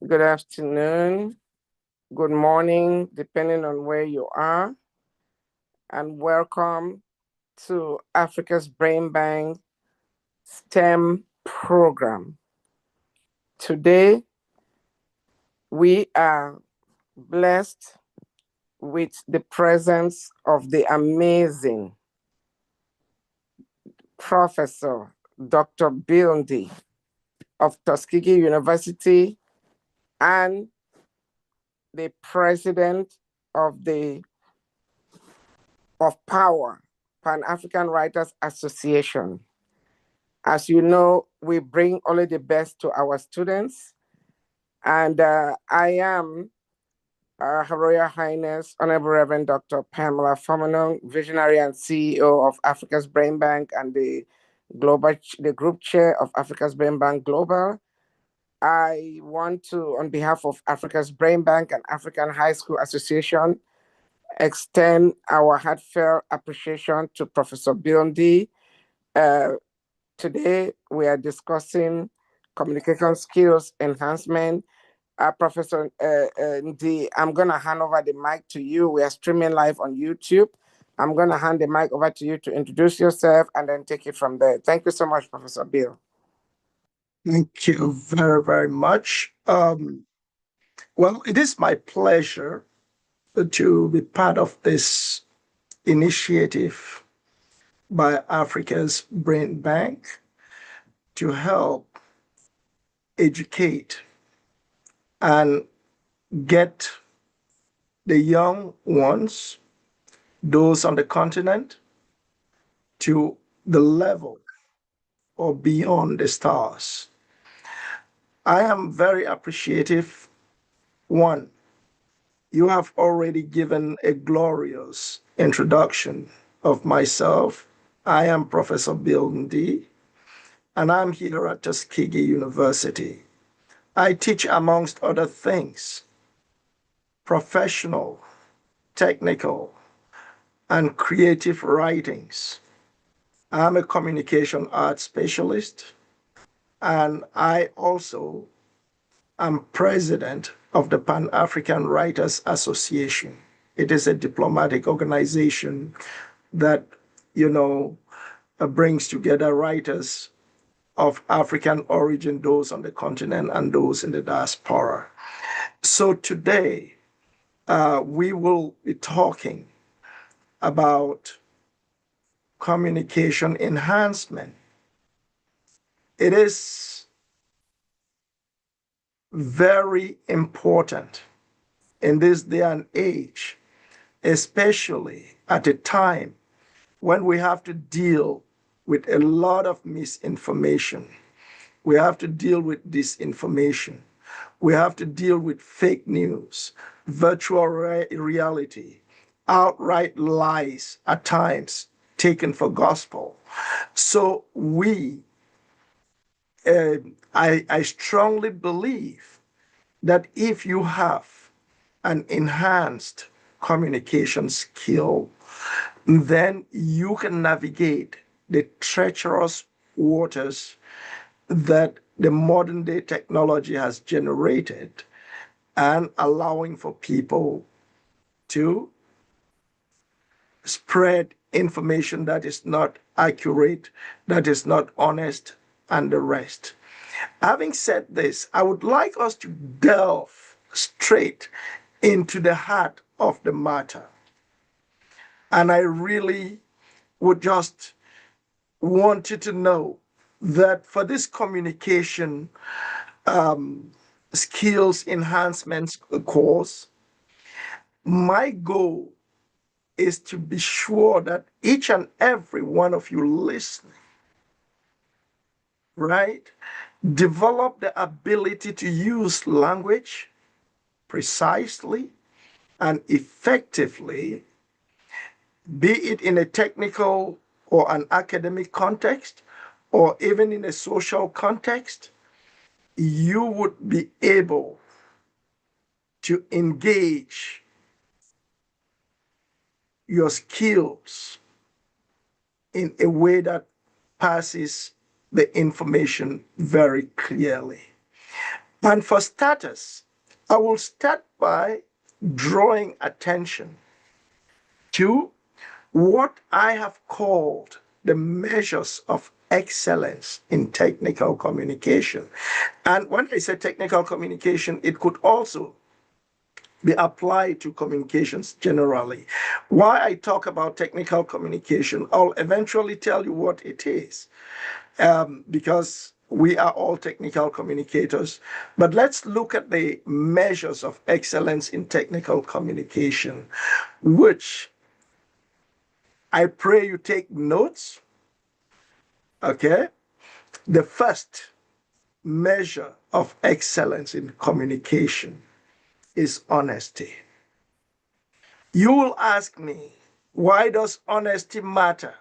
good afternoon, good morning, depending on where you are, and welcome to Africa's Brain Bank STEM program. Today, we are blessed with the presence of the amazing Professor Dr. Bilndi of Tuskegee University and the president of the of Power Pan-African Writers Association. As you know, we bring only the best to our students, and I am Her Royal Highness Honorable Reverend Dr. Pamela Fomenong, visionary and CEO of Africa's Brain Bank and the group chair of Africa's Brain Bank Global. I want to, on behalf of Africa's Brain Bank and African High School Association, extend our heartfelt appreciation to Professor Bilndi. Today, we are discussing communication skills enhancement. Professor Ndi, I'm going to hand over the mic to you. We are streaming live on YouTube. I'm going to hand the mic over to you to introduce yourself and then take it from there. Thank you so much, Professor Bill. Thank you very, very much. Well, it is my pleasure to be part of this initiative by Africa's Brain Bank to help educate and get the young ones, those on the continent, to the level or beyond the stars. I am very appreciative. One, you have already given a glorious introduction of myself. I am Professor Bilndi, and I'm here at Tuskegee University. I teach, amongst other things, professional, technical, and creative writings. I'm a communication arts specialist, and I also am president of the Pan-African Writers Association. It is a diplomatic organization that, brings together writers of African origin, those on the continent and those in the diaspora. So today, we will be talking about communication enhancement. It is very important in this day and age, especially at a time when we have to deal with a lot of misinformation. We have to deal with disinformation. We have to deal with fake news, virtual reality, outright lies at times taken for gospel. So I strongly believe that if you have an enhanced communication skill, then you can navigate the treacherous waters that the modern day technology has generated and allowing for people to spread information that is not accurate, that is not honest, and the rest. Having said this, I would like us to delve straight into the heart of the matter. And I really would just want you to know that for this communication skills enhancement course, my goal is to be sure that each and every one of you listening, right, develop the ability to use language precisely and effectively, be it in a technical or an academic context, or even in a social context. You would be able to engage your skills in a way that passes the information very clearly. And for starters, I will start by drawing attention to what I have called the measures of excellence in technical communication. And when I say technical communication, it could also be applied to communications generally. Why I talk about technical communication, I'll eventually tell you what it is, because we are all technical communicators. But let's look at the measures of excellence in technical communication, which I pray you take notes. Okay. The first measure of excellence in communication is honesty. You will ask me, why does honesty matter?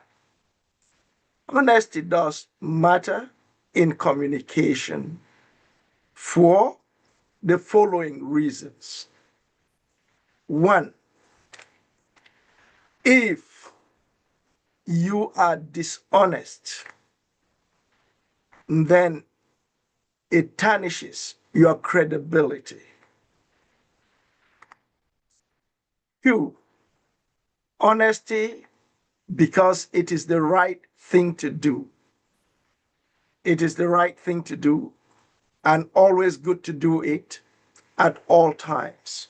Honesty does matter in communication for the following reasons. One, if you are dishonest, then it tarnishes your credibility. Two, honesty, because it is the right thing to do. It is the right thing to do, and always good to do it at all times.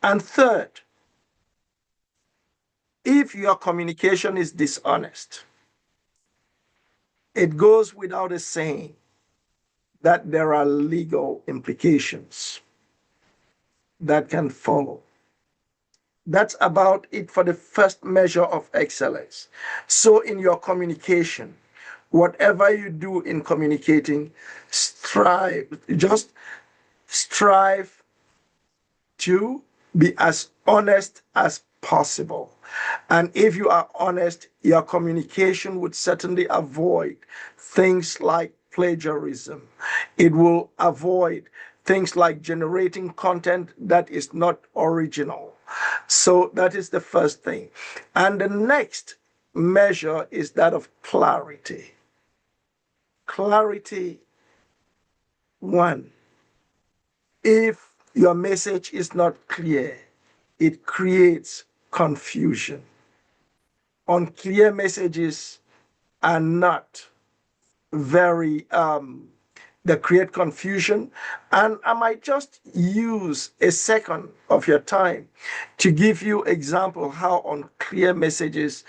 And third, if your communication is dishonest, it goes without a saying that there are legal implications that can follow. That's about it for the first measure of excellence. So, in your communication, whatever you do in communicating, just strive to be as honest as possible. And if you are honest, your communication would certainly avoid things like plagiarism. It will avoid things like generating content that is not original. So that is the first thing. And the next measure is that of clarity. Clarity, one, if your message is not clear, it creates confusion. Unclear messages are not very, they create confusion. And I might just use a second of your time to give you example how unclear messages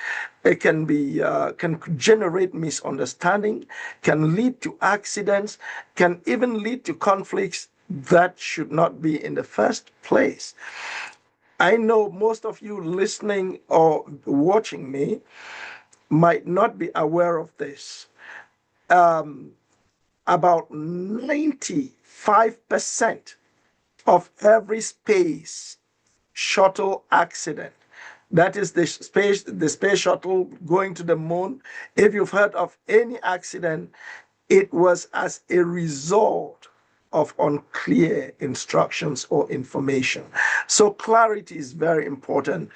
can be can generate misunderstanding, can lead to accidents, can even lead to conflicts that should not be in the first place. I know most of you listening or watching me might not be aware of this. About 95% of every space shuttle accident, that is the space shuttle going to the moon, if you've heard of any accident, it was as a result of unclear instructions or information. So clarity is very important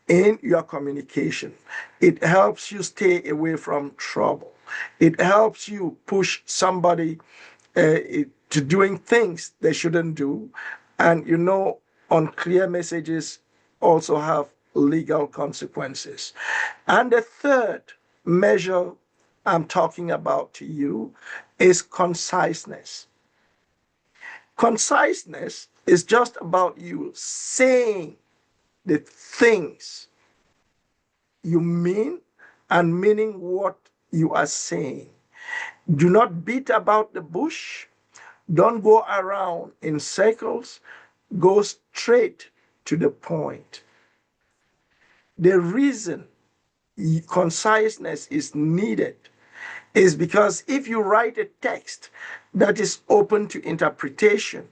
in your communication. It helps you stay away from trouble. It helps you push somebody to doing things they shouldn't do. And unclear messages also have legal consequences. And the third measure I'm talking about to you is conciseness. Conciseness is just about you saying the things you mean and meaning what you are saying. Do not beat about the bush. Don't go around in circles. Go straight to the point. The reason conciseness is needed is because if you write a text that is open to interpretation,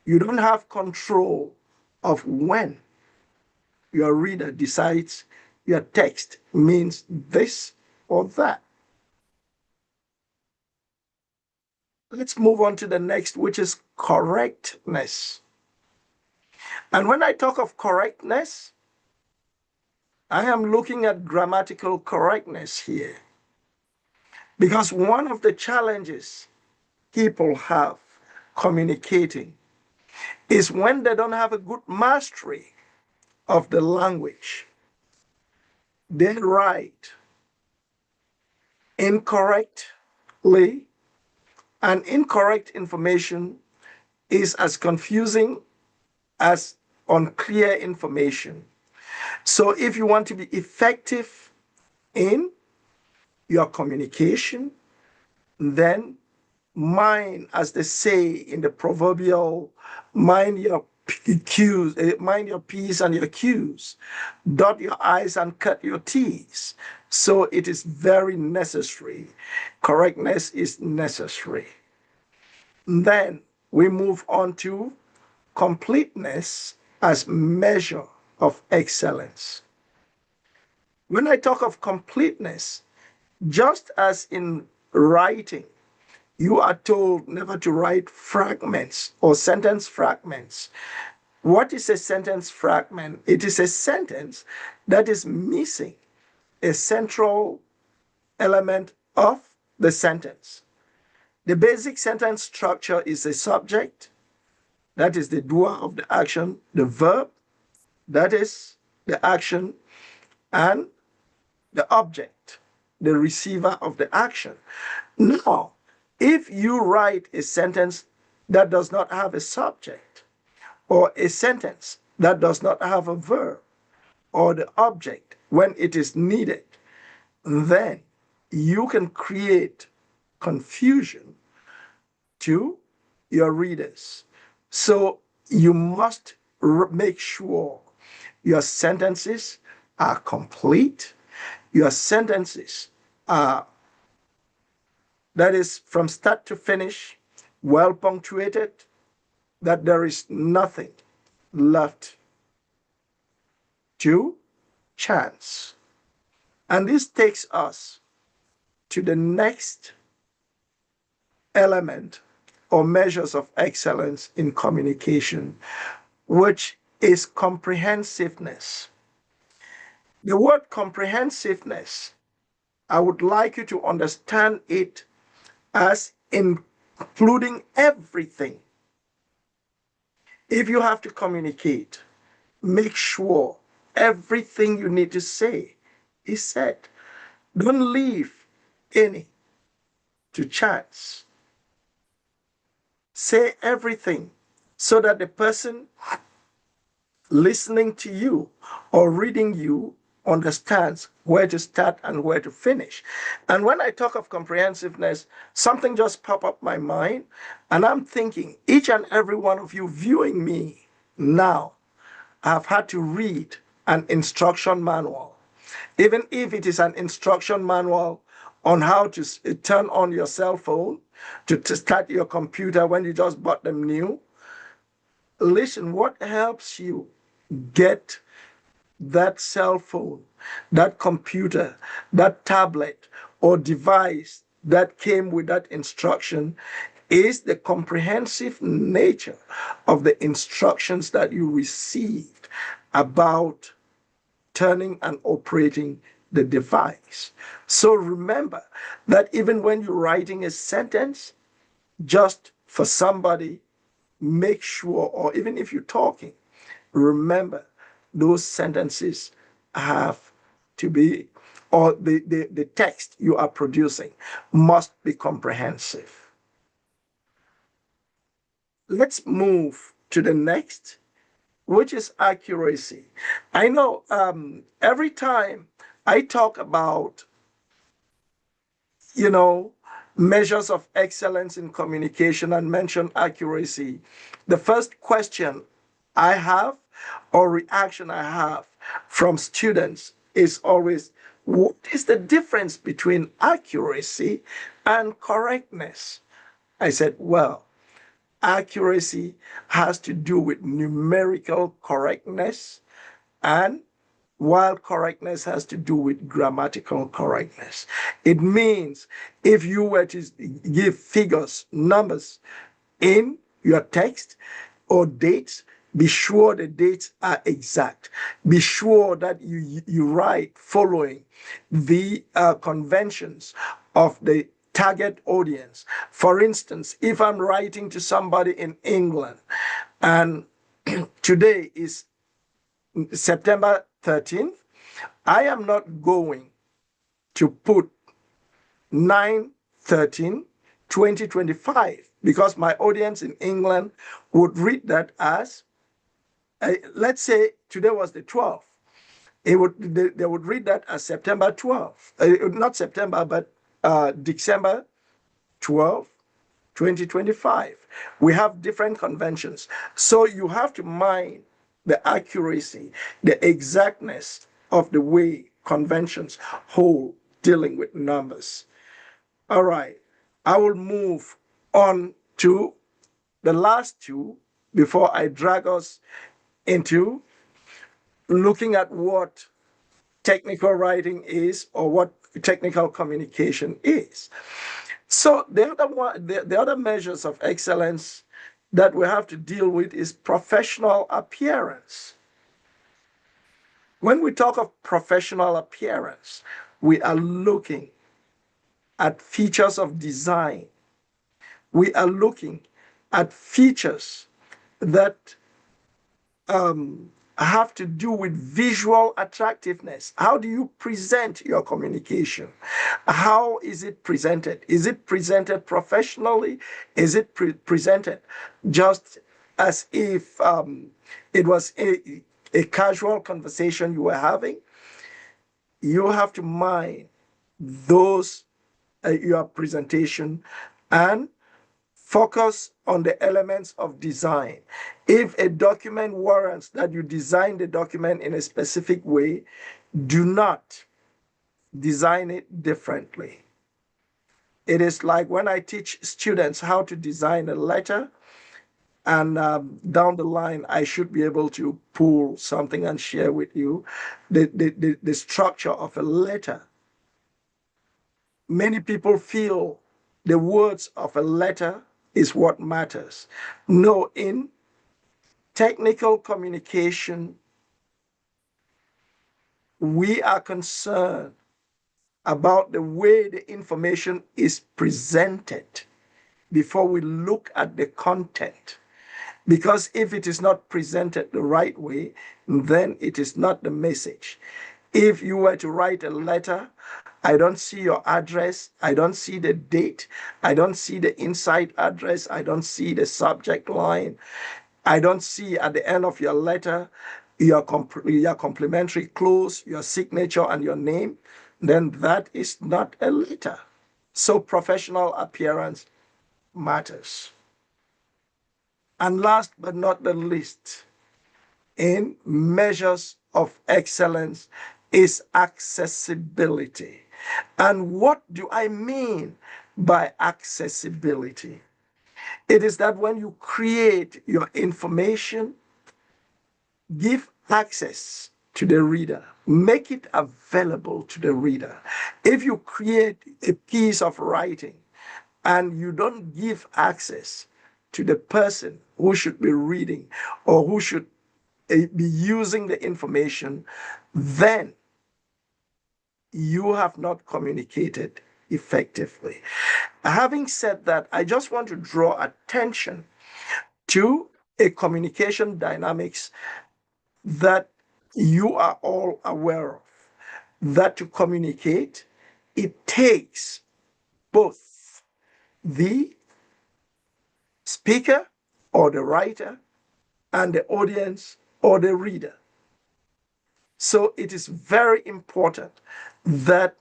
you don't have control of when your reader decides your text means this or that. Let's move on to the next, which is correctness. And when I talk of correctness, I am looking at grammatical correctness here. Because one of the challenges people have communicating is when they don't have a good mastery of the language. They write incorrectly, and incorrect information is as confusing as unclear information. So if you want to be effective in your communication, then mind, as they say in the proverbial, mind your cues, mind your P's and your Q's, dot your I's and cut your T's. So it is very necessary. Correctness is necessary. Then we move on to completeness as measure of excellence. When I talk of completeness, just as in writing, you are told never to write fragments or sentence fragments. What is a sentence fragment? It is a sentence that is missing a central element of the sentence. The basic sentence structure is a subject, that is the doer of the action, the verb, that is the action, and the object, the receiver of the action. Now, if you write a sentence that does not have a subject, or a sentence that does not have a verb or the object when it is needed, then you can create confusion to your readers. So you must make sure your sentences are complete, your sentences are, that is, from start to finish, well punctuated, that there is nothing left to chance. And this takes us to the next element or measures of excellence in communication, which is comprehensiveness. The word comprehensiveness, I would like you to understand it as including everything. If you have to communicate, make sure everything you need to say is said. Don't leave any to chance. Say everything so that the person listening to you or reading you understands where to start and where to finish. And when I talk of comprehensiveness, something just popped up my mind, and I'm thinking each and every one of you viewing me now have had to read an instruction manual. Even if it is an instruction manual on how to turn on your cell phone, to start your computer when you just bought them new. Listen, what helps you get that cell phone, that computer, that tablet or device that came with that instruction is the comprehensive nature of the instructions that you received about turning and operating the device. So remember that even when you're writing a sentence, just for somebody, make sure, or even if you're talking, remember those sentences have to be, or the text you are producing must be comprehensive. Let's move to the next, which is accuracy. I know every time I talk about, measures of excellence in communication and mention accuracy, the first question I have or reaction I have from students is always, what is the difference between accuracy and correctness? I said, well, accuracy has to do with numerical correctness, and while correctness has to do with grammatical correctness. It means if you were to give figures, numbers in your text or dates, be sure the dates are exact. Be sure that you write following the conventions of the target audience. For instance, if I'm writing to somebody in England and today is September 13th, I am not going to put 9/13/2025 because my audience in England would read that as, let's say today was the 12th. They would read that as September 12th, not September, but December 12th, 2025. We have different conventions. So you have to mind the accuracy, the exactness of the way conventions hold dealing with numbers. All right, I will move on to the last two before I drag us into looking at what technical writing is or what technical communication is. So the other measures of excellence that we have to deal with is professional appearance. When we talk of professional appearance, we are looking at features of design. We are looking at features that have to do with visual attractiveness. How do you present your communication? How is it presented? Is it presented professionally? Is it presented just as if it was a casual conversation you were having? You have to mind those your presentation and focus on the elements of design. If a document warrants that you design the document in a specific way, do not design it differently. It is like when I teach students how to design a letter, and down the line, I should be able to pull something and share with you the structure of a letter. Many people feel the words of a letter is what matters. No, in technical communication, we are concerned about the way the information is presented before we look at the content. Because if it is not presented the right way, then it is not the message. If you were to write a letter, I don't see your address, I don't see the date, I don't see the inside address, I don't see the subject line, I don't see at the end of your letter your complimentary clause, your signature, and your name, then that is not a letter. So professional appearance matters. And last but not the least, in measures of excellence is accessibility. And what do I mean by accessibility? It is that when you create your information, give access to the reader, make it available to the reader. If you create a piece of writing and you don't give access to the person who should be reading or who should be using the information, then you have not communicated effectively. Having said that, I just want to draw attention to a communication dynamics that you are all aware of. That to communicate, it takes both the speaker or the writer and the audience or the reader. So it is very important that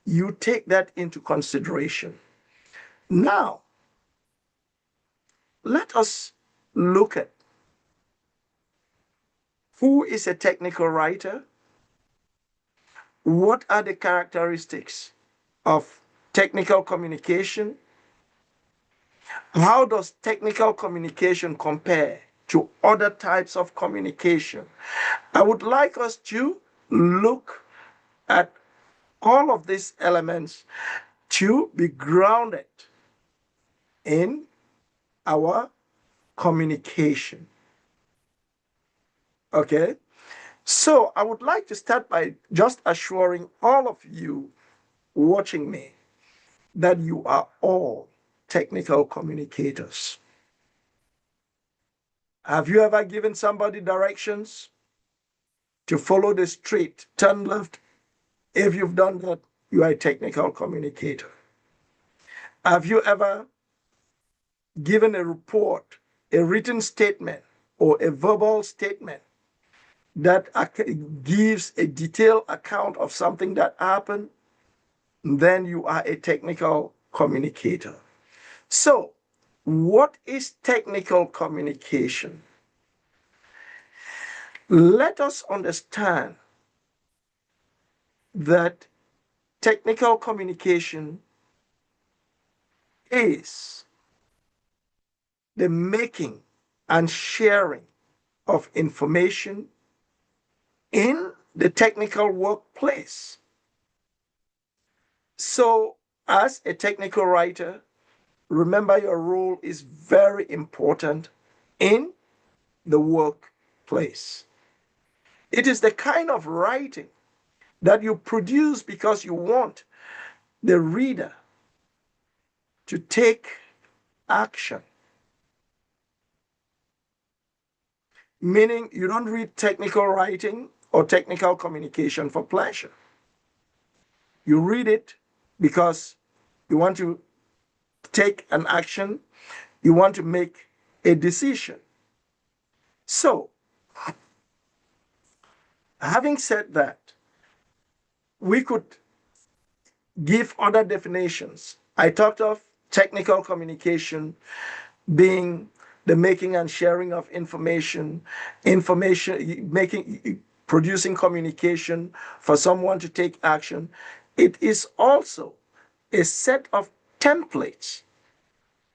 you take that into consideration. Now, let us look at who is a technical writer, what are the characteristics of technical communication, how does technical communication compare to other types of communication. I would like us to look at all of these elements to be grounded in our communication. Okay? So I would like to start by just assuring all of you watching me that you are all technical communicators. Have you ever given somebody directions to follow the street, turn left? If you've done that, you are a technical communicator. Have you ever given a report, a written statement, or a verbal statement that gives a detailed account of something that happened? Then you are a technical communicator. So, what is technical communication? Let us understand that technical communication is the making and sharing of information in the technical workplace. So, as a technical writer, remember your role is very important in the workplace. It is the kind of writing that you produce because you want the reader to take action. Meaning, you don't read technical writing or technical communication for pleasure. You read it because you want to take an action, you want to make a decision. So, having said that, we could give other definitions. I talked of technical communication being the making and sharing of information, producing communication for someone to take action. It is also a set of templates.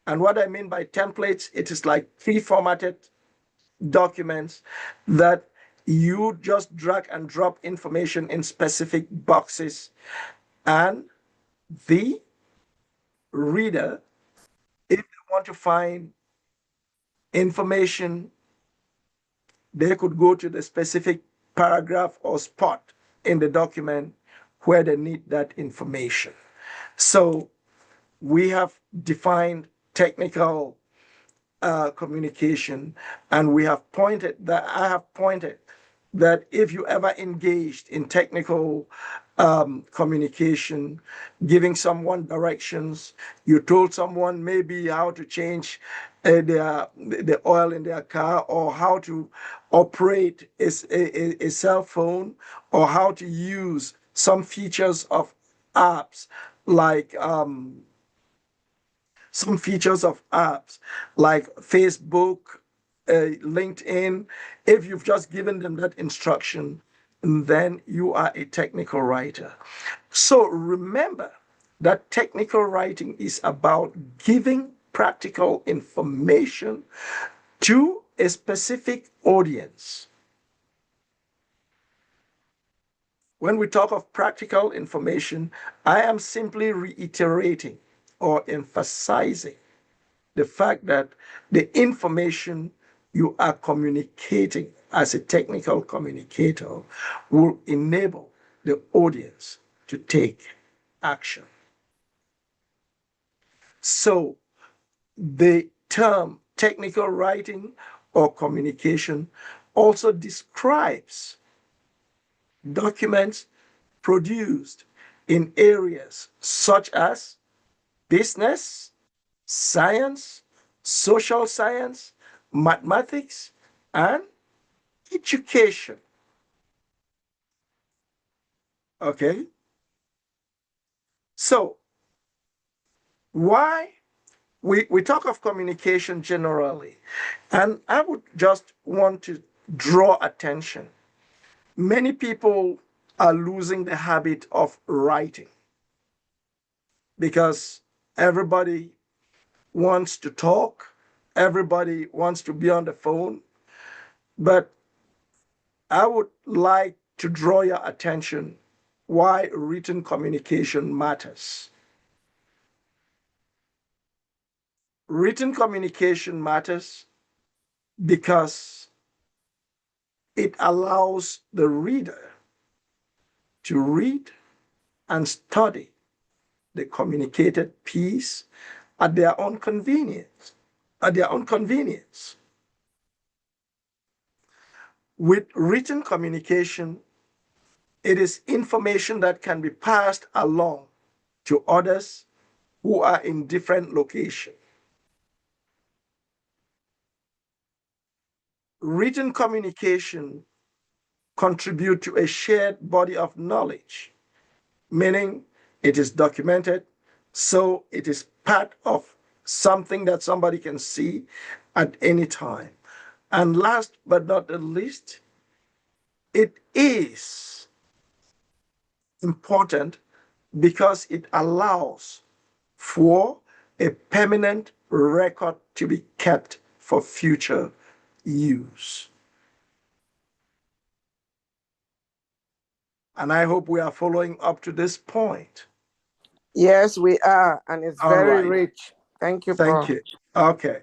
And what I mean by templates, it is like pre-formatted documents that you just drag and drop information in specific boxes, and the reader, if they want to find information, they could go to the specific paragraph or spot in the document where they need that information. So we have defined technical communication, and we have pointed that I have pointed that if you ever engaged in technical communication, giving someone directions, you told someone maybe how to change the oil in their car, or how to operate a cell phone, or how to use some features of apps like Facebook, LinkedIn. If you've just given them that instruction, then you are a technical writer. So remember that technical writing is about giving practical information to a specific audience. When we talk of practical information, I am simply reiterating or emphasizing the fact that the information you are communicating as a technical communicator will enable the audience to take action. So, the term technical writing or communication also describes documents produced in areas such as business, science, social science, mathematics, and education. Okay? So, why we talk of communication generally, and I would just want to draw attention. Many people are losing the habit of writing because everybody wants to talk, everybody wants to be on the phone, but I would like to draw your attention why written communication matters. Written communication matters because it allows the reader to read and study the communicated piece at their own convenience. With written communication, it is information that can be passed along to others who are in different locations. Written communication contribute to a shared body of knowledge, meaning it is documented, so it is part of something that somebody can see at any time. And last but not the least, it is important because it allows for a permanent record to be kept for future use. And I hope we are following up to this point. Yes, we are, and it's All very right. rich. Thank you, Thank Prof. you. Okay.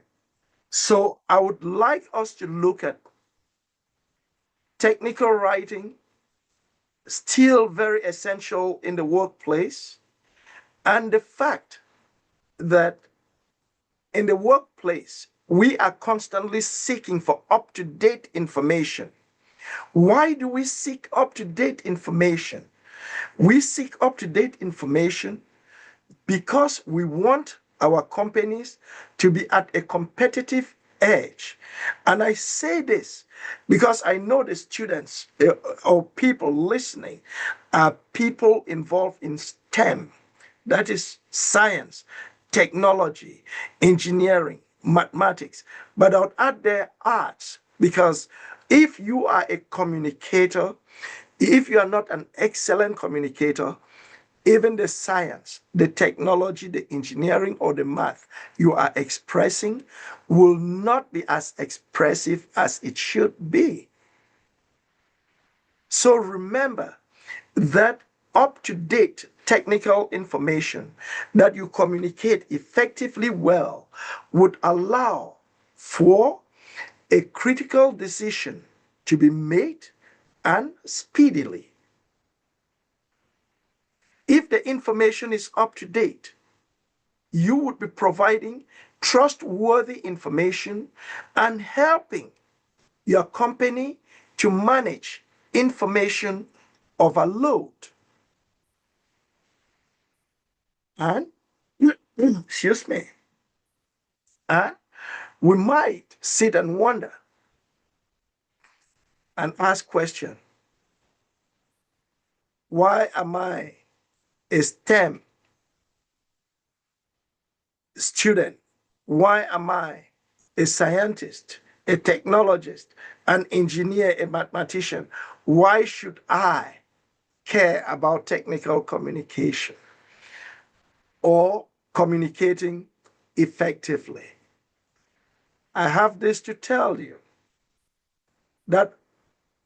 So I would like us to look at technical writing, still very essential in the workplace, and the fact that in the workplace, we are constantly seeking for up to date information. Why do we seek up to date information? We seek up to date information because we want our companies to be at a competitive edge. And I say this because I know the students or people listening are people involved in STEM, that is science, technology, engineering, mathematics, but I'll add their arts because if you are a communicator, if you are not an excellent communicator, even the science, the technology, the engineering, or the math you are expressing will not be as expressive as it should be. So remember that up to date technical information that you communicate effectively well would allow for a critical decision to be made and speedily. If the information is up to date, you would be providing trustworthy information and helping your company to manage information overload. And, excuse me, and we might sit and wonder and ask question, why am I a STEM student? Why am I a scientist, a technologist, an engineer, a mathematician? Why should I care about technical communication or communicating effectively? I have this to tell you that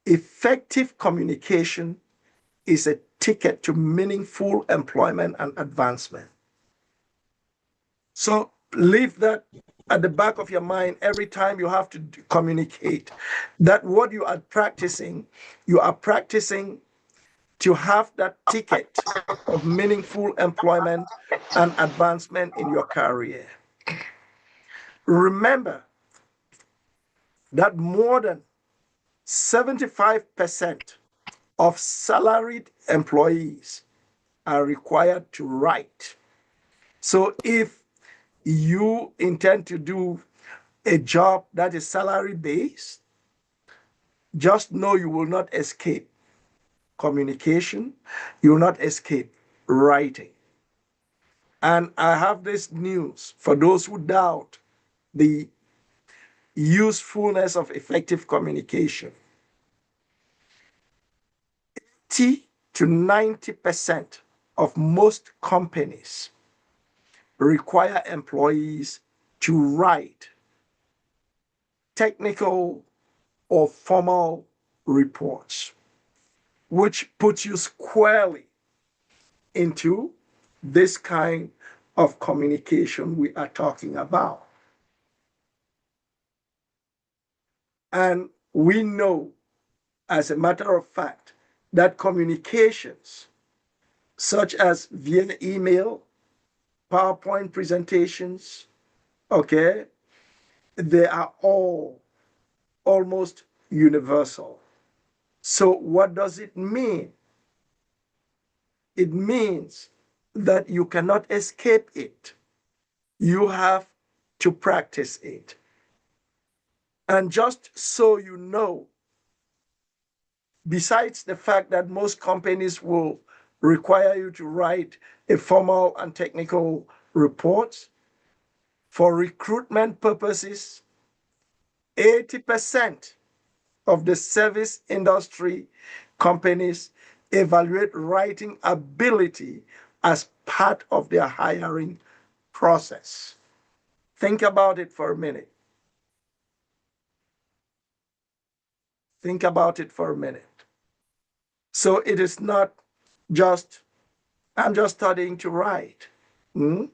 effective communication is a ticket to meaningful employment and advancement. So leave that at the back of your mind every time you have to communicate, that what you are practicing to have that ticket of meaningful employment and advancement in your career. Remember that more than 75% of salaried employees are required to write. So if you intend to do a job that is salary based, just know you will not escape communication, you will not escape writing. And I have this news for those who doubt the usefulness of effective communication. 80 to 90% of most companies require employees to write technical or formal reports, which puts you squarely into this kind of communication we are talking about. And we know, as a matter of fact, that communications, such as via email, PowerPoint presentations, okay, they are all almost universal. So, what does it mean? It means that you cannot escape it. You have to practice it. And just so you know, besides the fact that most companies will require you to write a formal and technical report, for recruitment purposes, 80% of the service industry companies evaluate writing ability as part of their hiring process. Think about it for a minute. Think about it for a minute. So it is not just, I'm just studying to write. Hmm?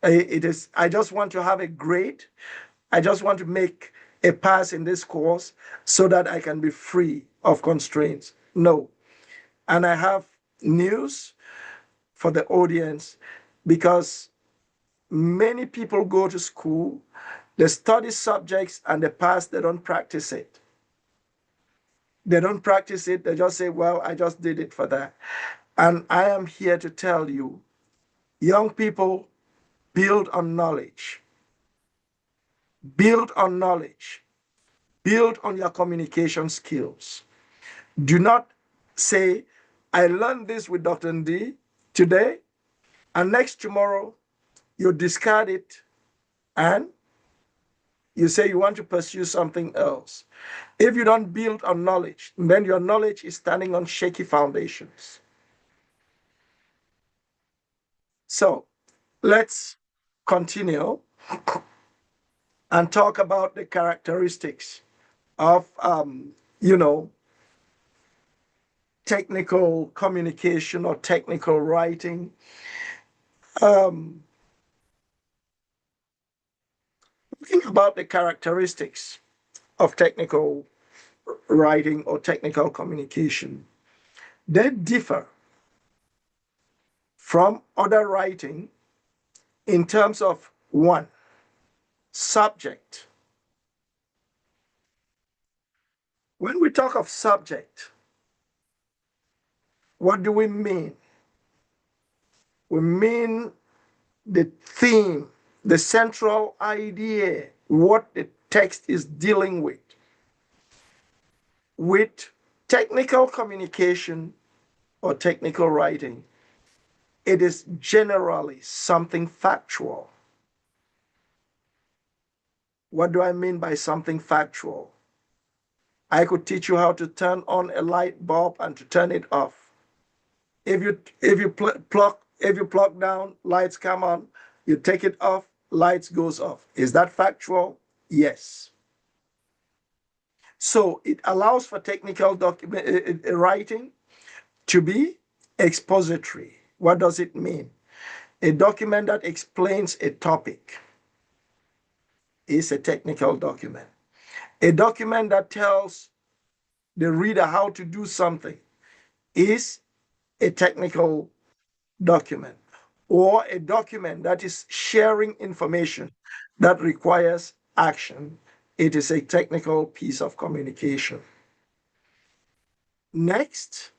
It is, I just want to have a grade. I just want to make a pass in this course so that I can be free of constraints. No. And I have news for the audience because many people go to school, they study subjects and they pass, they don't practice it. They don't practice it, they just say, well, I just did it for that. And I am here to tell you, young people, build on knowledge. Build on knowledge. Build on your communication skills. Do not say, I learned this with Dr. Ndi today, and next tomorrow you discard it and you say you want to pursue something else. If you don't build on knowledge, then your knowledge is standing on shaky foundations. So let's continue and talk about the characteristics of, you know, technical communication or technical writing. Um, Think about the characteristics of technical writing or technical communication. They differ from other writing in terms of one, subject. When we talk of subject, what do we mean? We mean the theme, the central idea, what the text is dealing with. With technical communication or technical writing, it is generally something factual. What do I mean by something factual? I could teach you how to turn on a light bulb and to turn it off. If you plug down, lights come on. You take it off, lights goes off. Is that factual? Yes. So it allows for technical document writing to be expository. What does it mean? A document that explains a topic is a technical document. A document that tells the reader how to do something is a technical document, or a document that is sharing information that requires action. It is a technical piece of communication. Next,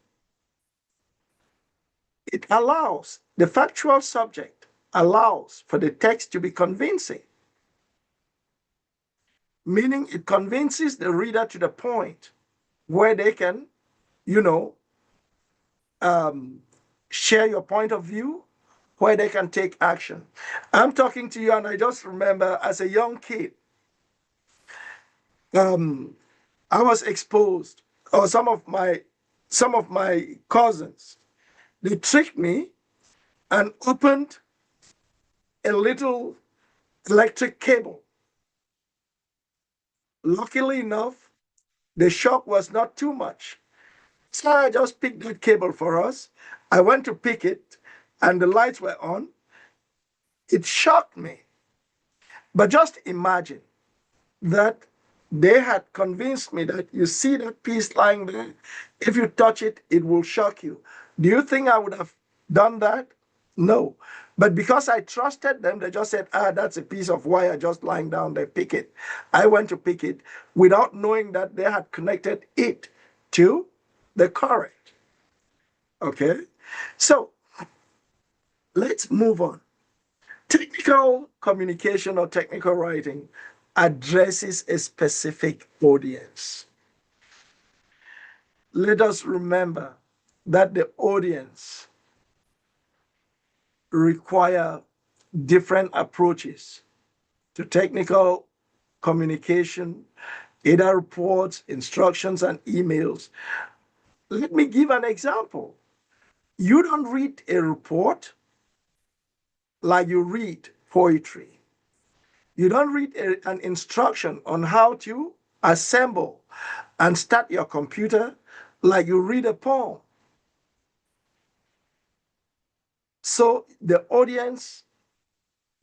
it allows the factual subject allows for the text to be convincing, meaning it convinces the reader to the point where they can, you know, um, share your point of view, where they can take action. I'm talking to you, and I just remember as a young kid, um, I was exposed, or some of my cousins, they tricked me and opened a little electric cable. Luckily enough, the shock was not too much. So I just picked that cable for us. I went to pick it, and the lights were on. It shocked me. But just imagine that they had convinced me that you see that piece lying there, if you touch it, it will shock you. Do you think I would have done that? No. But because I trusted them, they just said, that's a piece of wire just lying down there, pick it. I went to pick it without knowing that they had connected it to the current. Okay? So let's move on. Technical communication or technical writing addresses a specific audience. Let us remember that the audience require different approaches to technical communication, either reports, instructions, and emails. Let me give an example. You don't read a report like you read poetry. You don't read an instruction on how to assemble and start your computer like you read a poem. So the audience,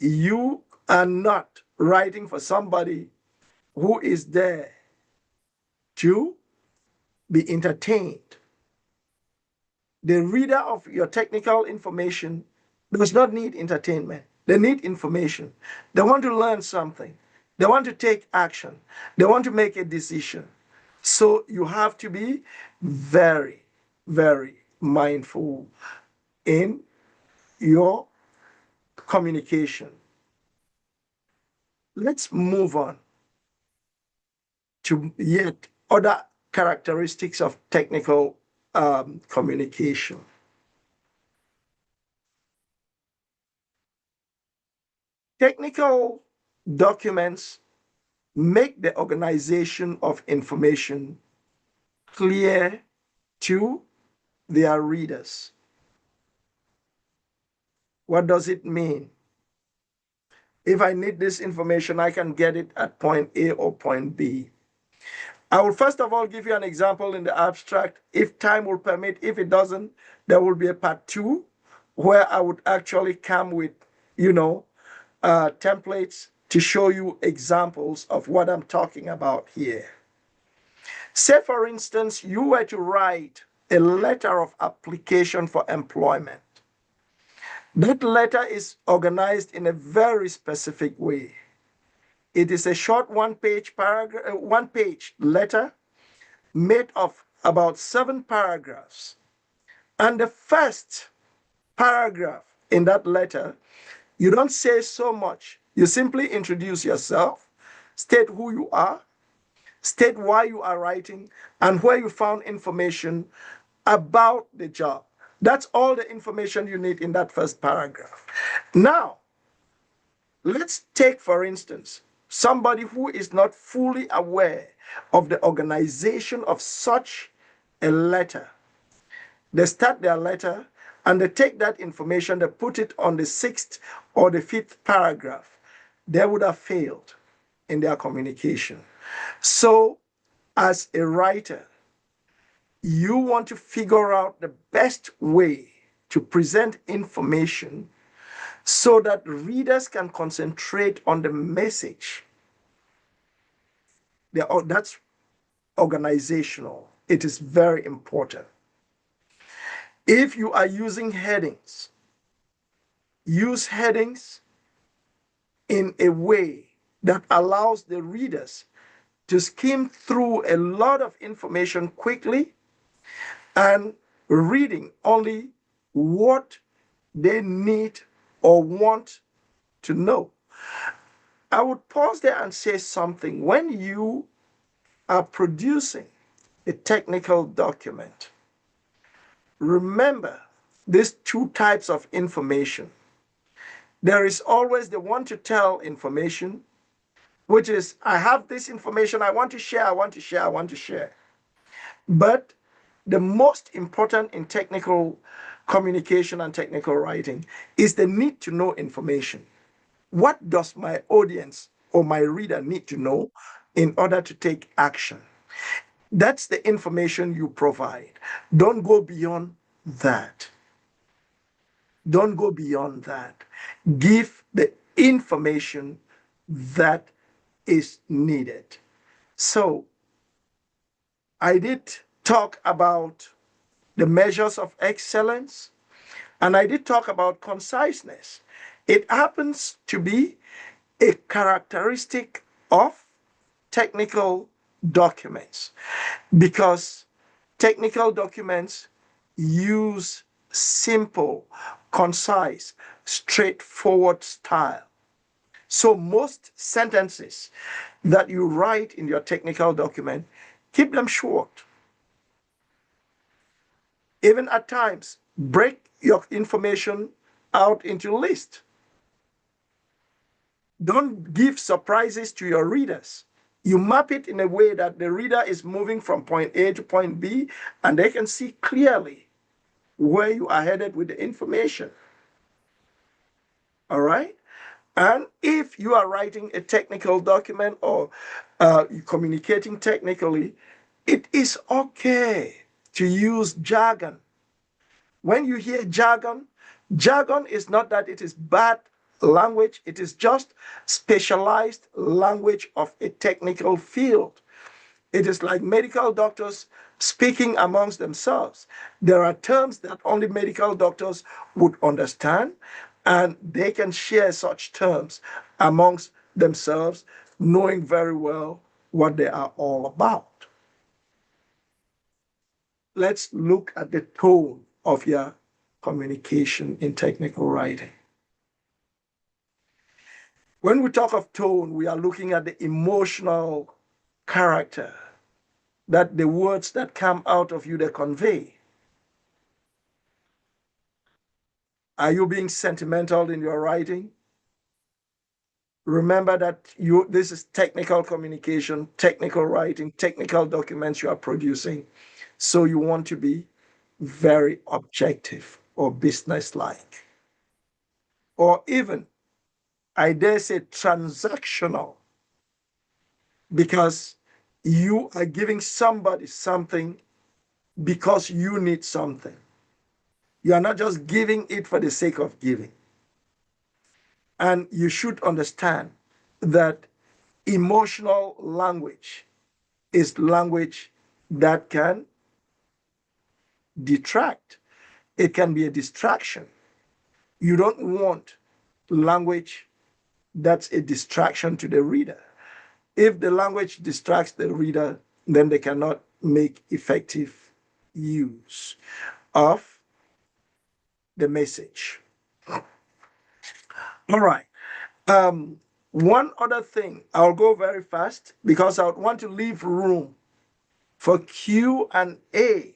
you are not writing for somebody who is there to be entertained. The reader of your technical information does not need entertainment. They need information. They want to learn something. They want to take action. They want to make a decision. So you have to be very, very mindful in your communication. Let's move on to yet other characteristics of technical communication. Technical documents make the organization of information clear to their readers. What does it mean? If I need this information, I can get it at point A or point B. I will first of all give you an example in the abstract. If time will permit, if it doesn't, there will be a part 2 where I would actually come with, templates to show you examples of what I'm talking about here. Say, for instance, you were to write a letter of application for employment. That letter is organized in a very specific way. It is a short one-page letter made of about 7 paragraphs. And the first paragraph in that letter, you don't say so much. You simply introduce yourself, state who you are, state why you are writing, and where you found information about the job. That's all the information you need in that first paragraph. Now, let's take, for instance, somebody who is not fully aware of the organization of such a letter. They start their letter and they take that information, they put it on the 6th or the 5th paragraph. They would have failed in their communication. So, as a writer, you want to figure out the best way to present information so that readers can concentrate on the message. That's organizational. It is very important. If you are using headings, use headings in a way that allows the readers to skim through a lot of information quickly and reading only what they need or want to know. I would pause there and say something. When you are producing a technical document, remember these 2 types of information. There is always the want to tell information, which is, I have this information, I want to share, I want to share, I want to share. But the most important in technical communication and technical writing is the need to know information. What does my audience or my reader need to know in order to take action? That's the information you provide. Don't go beyond that. Don't go beyond that. Give the information that is needed. So, I did talk about the measures of excellence. And I did talk about conciseness. It happens to be a characteristic of technical documents because technical documents use simple, concise, straightforward style. So most sentences that you write in your technical document, keep them short. Even at times, break your information out into lists. Don't give surprises to your readers. You map it in a way that the reader is moving from point A to point B and they can see clearly where you are headed with the information. All right? And if you are writing a technical document or communicating technically, it is okay to use jargon. When you hear jargon, jargon is not that it is bad language, it is just specialized language of a technical field. It is like medical doctors speaking amongst themselves. There are terms that only medical doctors would understand, and they can share such terms amongst themselves, knowing very well what they are all about. Let's look at the tone of your communication in technical writing. When we talk of tone, we are looking at the emotional character that the words that come out of you they convey. Are you being sentimental in your writing? Remember that this is technical communication, technical writing, technical documents you are producing. So you want to be very objective or businesslike. Or even, I dare say, transactional, because you are giving somebody something because you need something. You are not just giving it for the sake of giving. And you should understand that emotional language is language that can detract. It can be a distraction. You don't want language that's a distraction to the reader. If the language distracts the reader, then they cannot make effective use of the message. All right. One other thing, I'll go very fast because I want to leave room for Q and A.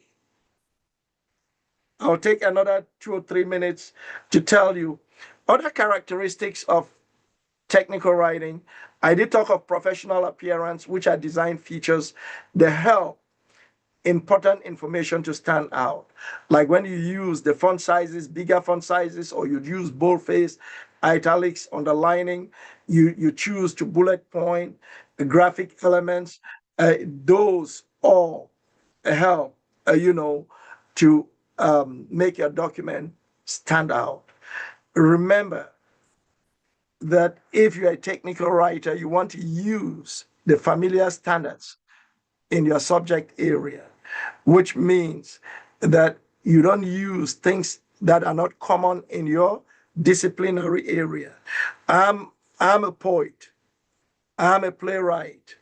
I'll take another 2 or 3 minutes to tell you other characteristics of technical writing. I did talk of professional appearance, which are design features that help important information to stand out. Like when you use the font sizes, bigger font sizes, or you use boldface, italics, underlining, you choose to bullet point, the graphic elements, those all help, to make your document stand out. Remember that if you're a technical writer, you want to use the familiar standards in your subject area, which means that you don't use things that are not common in your disciplinary area. I'm a poet. I'm a playwright.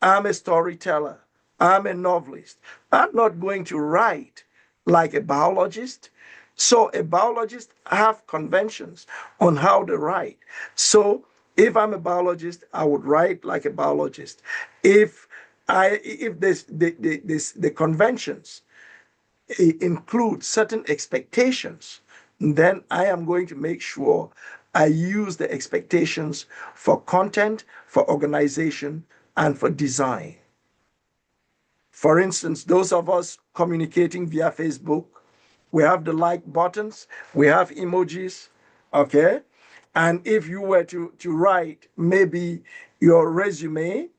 I'm a storyteller. I'm a novelist. I'm not going to write like a biologist. So a biologist have conventions on how to write. So if I'm a biologist, I would write like a biologist. If the conventions include certain expectations, then I am going to make sure I use the expectations for content, for organization, and for design. For instance, those of us communicating via Facebook, we have the like buttons, we have emojis, okay? And if you were to write maybe your resume,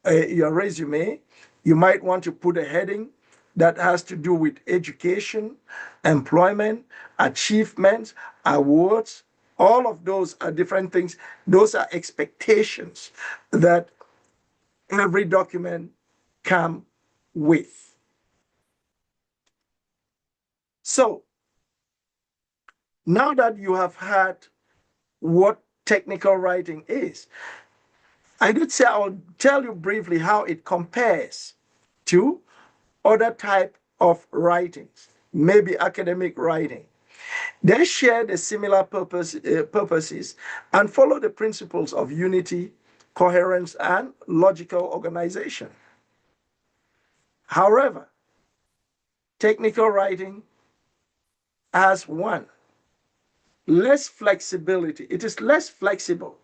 you might want to put a heading that has to do with education, employment, achievements, awards. All of those are different things. Those are expectations that every document come with. So Now that you have had what technical writing is, I did say I'll tell you briefly how it compares to other type of writings, maybe academic writing. They share the similar purposes and follow the principles of unity, coherence, and logical organization. However, technical writing has one, less flexibility. It is less flexible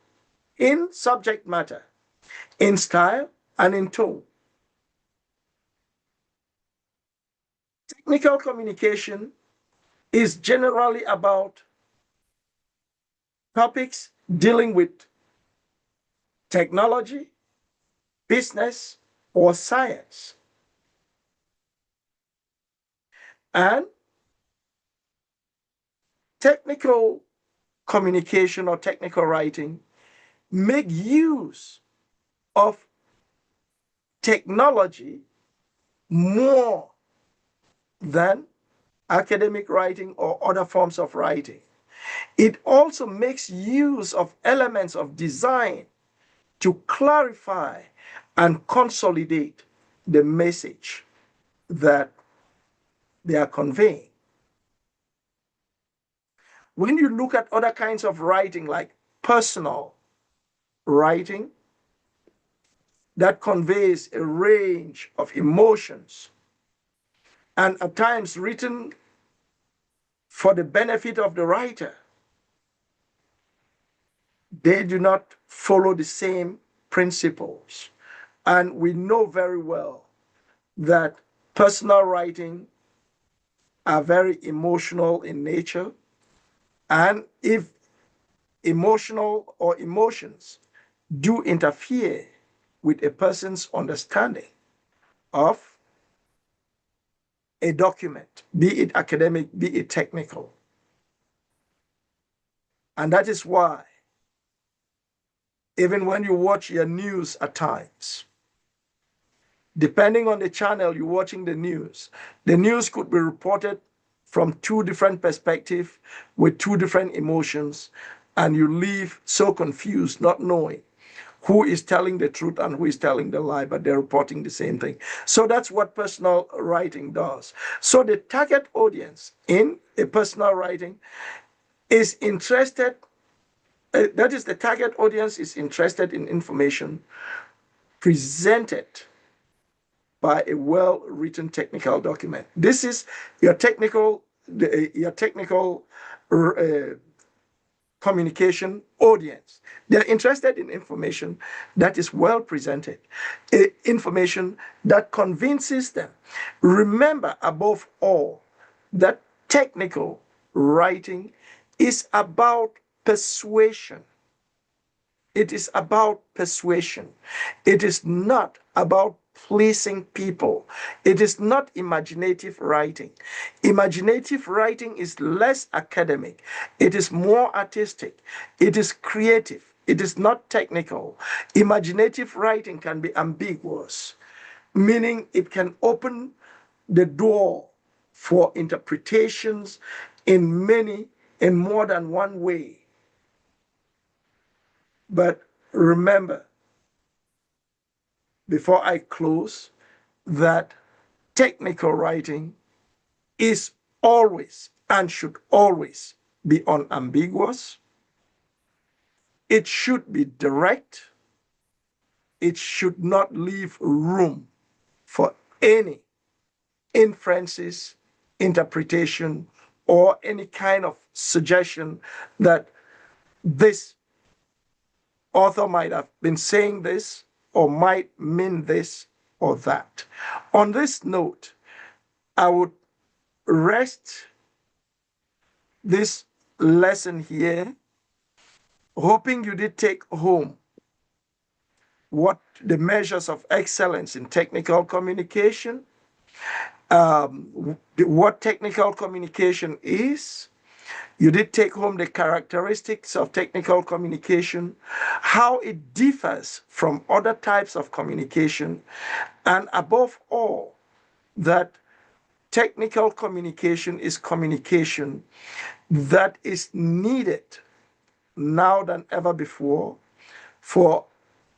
in subject matter, in style, and in tone. Technical communication is generally about topics dealing with technology, business, or science. And technical communication or technical writing make use of technology more than academic writing or other forms of writing. It also makes use of elements of design to clarify and consolidate the message that they are conveying. When you look at other kinds of writing, like personal writing, that conveys a range of emotions and at times written for the benefit of the writer, they do not follow the same principles. And we know very well that personal writing are very emotional in nature. And if emotional or emotions do interfere with a person's understanding of a document, be it academic, be it technical. And that is why, even when you watch your news at times, depending on the channel you're watching the news could be reported from two different perspectives with two different emotions, and you leave so confused, not knowing who is telling the truth and who is telling the lie, but they're reporting the same thing. So that's what personal writing does. So the target audience in a personal writing is interested, that is, the target audience is interested in information presented by a well-written technical document. This is your technical uh, communication audience. They're interested in information that is well presented, information that convinces them. Remember, above all, that technical writing is about persuasion. It is about persuasion. It is not about pleasing people. It is not imaginative writing. Imaginative writing is less academic. It is more artistic. It is creative. It is not technical. Imaginative writing can be ambiguous, meaning it can open the door for interpretations in more than one way. But remember, before I close, that technical writing is always and should always be unambiguous. It should be direct. It should not leave room for any inferences, interpretation, or any kind of suggestion that this author might have been saying this or might mean this or that. On this note, I would rest this lesson here, hoping you did take home what the measures of excellence in technical communication, what technical communication is. You did take home the characteristics of technical communication, how it differs from other types of communication, and above all, that technical communication is communication that is needed now than ever before for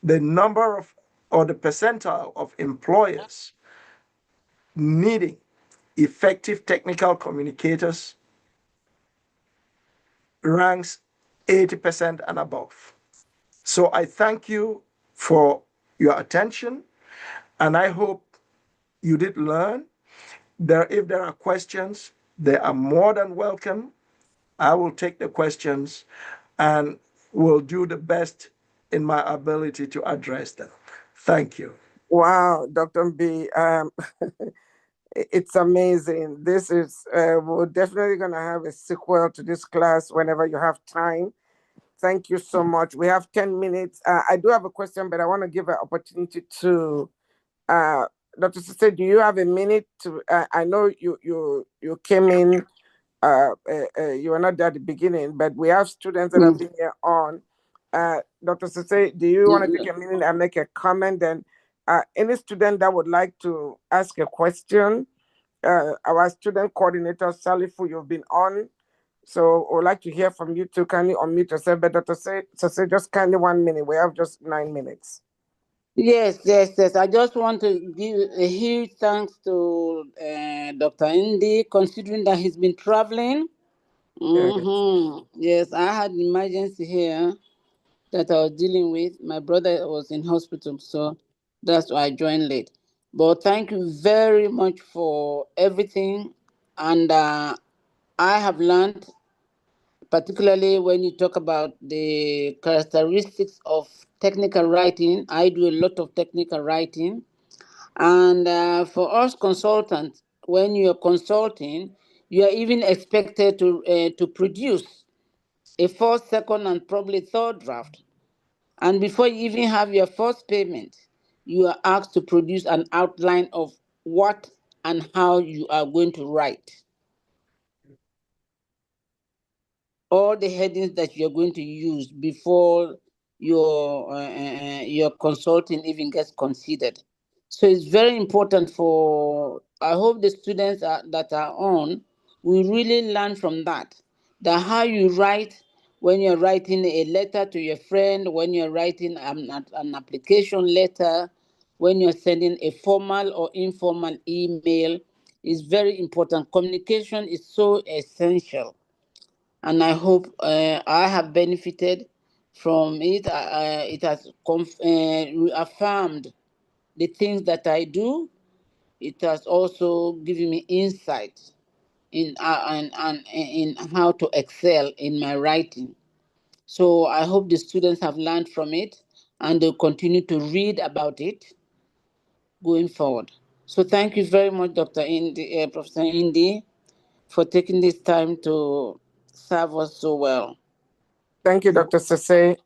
the number of or the percentile of employers needing effective technical communicators ranks 80% and above. So I thank you for your attention, and I hope you did learn. If there are questions, they are more than welcome. I will take the questions and will do the best in my ability to address them. Thank you. Wow, Dr. B, it's amazing. This is, we're definitely going to have a sequel to this class whenever you have time. Thank you so much. We have 10 minutes. I do have a question, but I want to give an opportunity to uh, Dr. Sise, do you have a minute to? I know you came in. You were not there at the beginning, but we have students that have been here on. Dr. Sise, do you want to take a minute and make a comment? Then, any student that would like to ask a question, our student coordinator Salifu, you've been on. So we'd like to hear from you too. Can you unmute yourself? But Dr. Sise, just kindly 1 minute. We have just 9 minutes. Yes, yes, yes. I just want to give a huge thanks to Dr. Indy, considering that he's been traveling. Yes. Yes, I had an emergency here that I was dealing with. My brother was in hospital, so that's why I joined late. But thank you very much for everything. And I have learned, particularly when you talk about the characteristics of technical writing. I do a lot of technical writing. And for us consultants, when you're consulting, you are even expected to produce a first, second, and probably third draft. And before you even have your first payment, you are asked to produce an outline of what and how you are going to write. All the headings that you're going to use before your consulting even gets considered. So it's very important for, I hope the students that are on will really learn from that. That how you write when you're writing a letter to your friend, when you're writing an application letter, when you're sending a formal or informal email is very important. Communication is so essential, and I hope I have benefited from it. It has reaffirmed the things that I do. It has also given me insight and in how to excel in my writing. So I hope the students have learned from it and they'll continue to read about it going forward. So thank you very much, Dr. Indy, Professor Indy, for taking this time to serve us so well. Thank you, Dr. Sase.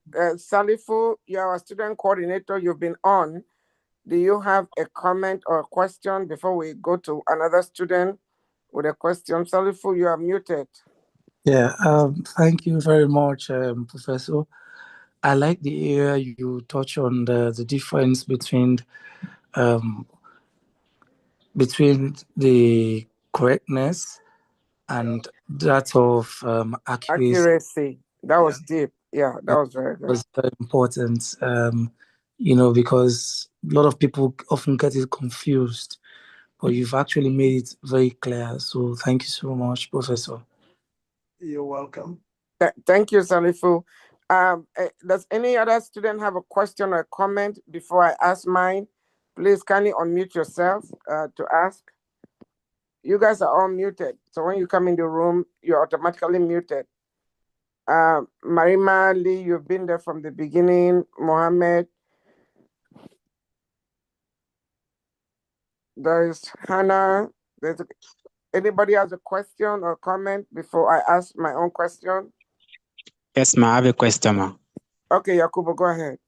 Salifu, you're our student coordinator. You've been on. Do you have a comment or a question before we go to another student with a question? Salifu, you are muted. Yeah, thank you very much, Professor. I like the area you touch on the difference um, between the correctness and that of accuracy. Accuracy. That was deep. Yeah, that was very good. Was very important, because a lot of people often get it confused, but you've actually made it very clear. So thank you so much, Professor. You're welcome. Thank you, Salifu. Does any other student have a question or a comment before I ask mine? Please kindly unmute yourself to ask. You guys are all muted. So when you come in the room, you're automatically muted. Marima Lee, you've been there from the beginning. Mohammed. There's Hannah. Anybody has a question or comment before I ask my own question? Yes, ma, I have a question, ma. Okay, Yakubu, go ahead.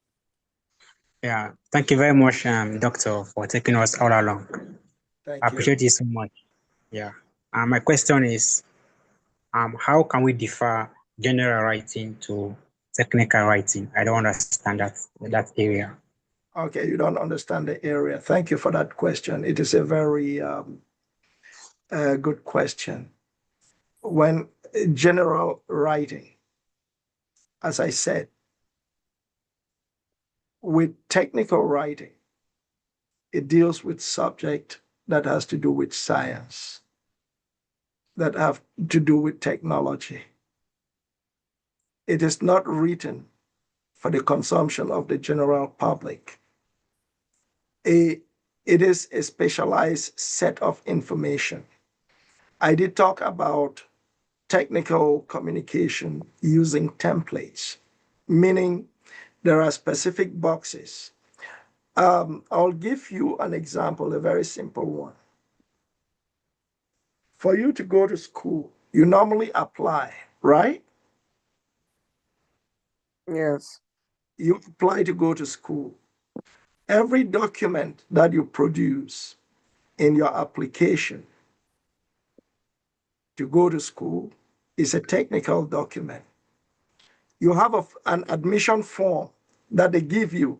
Yeah, thank you very much, doctor, for taking us all along. Thank I you. appreciate it so much. Yeah. My question is, how can we differ general writing to technical writing? I don't understand that area. Okay, you don't understand the area. Thank you for that question. It is a very a good question. When general writing, as I said, with technical writing, it deals with subject that has to do with science, that have to do with technology. It is not written for the consumption of the general public. It is a specialized set of information. I did talk about technical communication using templates, meaning there are specific boxes. I'll give you an example, a very simple one. For you to go to school, you normally apply, right? Yes. You apply to go to school. Every document that you produce in your application to go to school is a technical document. You have an admission form that they give you.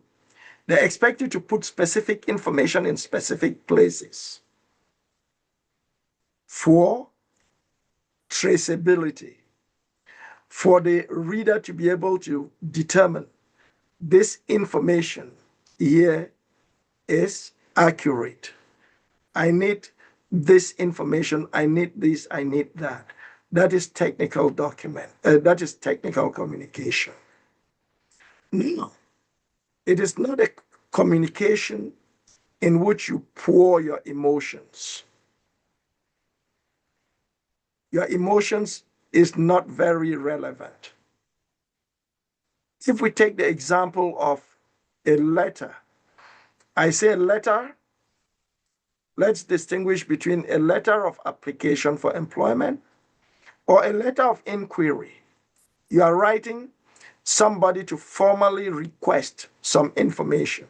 They expect you to put specific information in specific places for traceability, for the reader to be able to determine this information here is accurate. I need this information, I need this, I need that. That is technical document. That is technical communication. No, it is not a communication in which you pour your emotions. Your emotions is not very relevant. If we take the example of a letter, I say letter, let's distinguish between a letter of application for employment or a letter of inquiry. You are writing somebody to formally request some information.